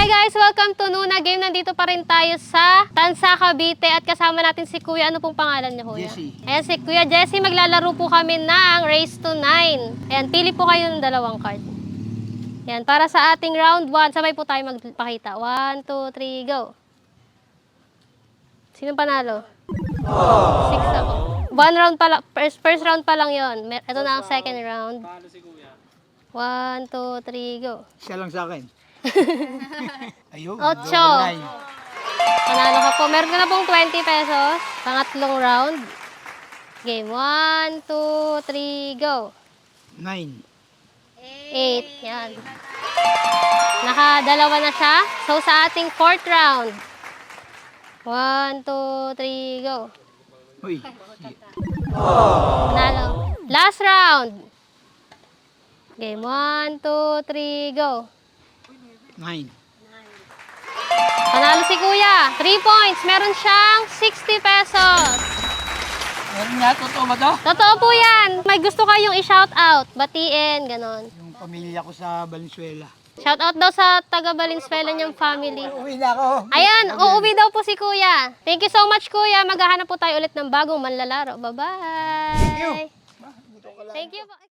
Hi guys! Welcome to Nuna Game. Nandito pa rin tayo sa Tansa, Cavite at kasama natin si Kuya. Ano pong pangalan niyo, Kuya? Jesse. Ayan si Kuya Jesse. Maglalaro po kami ng Race to 9. Ayan, pili po kayo ng dalawang card. Ayan, para sa ating round 1, sabay po tayo magpakita. 1, 2, 3, go! Sinong panalo? 6 ako. One round pa lang, first round pa lang yon. Ito na ang second round. 1, 2, 3, go! Siya lang sa akin. Ayun. 8. Nine. Panalo ka po. Meron ka na pong 20 pesos. Pangatlong round. Game. 1, 2, 3, go. 9. 8. Yan. Nakadalawa na siya. So, sa ating fourth round. 1, 2, 3, go. Uy. Panalo. Last round. Game. 1, 2, 3, go. 9. Panalo si Kuya. 3 points. Meron siyang 60 pesos. Meron nga, totoo ba to? Totoo po yan. May gusto kayong i-shout out. Batiin, ganon. Yung pamilya ko sa Valenzuela. Shout out daw sa taga Valenzuela niyang family. Uwi na ako. Ayan, uuwi daw po si Kuya. Thank you so much, Kuya. Maghahanap po tayo ulit ng bagong manlalaro. Bye-bye. Thank you. Thank you po.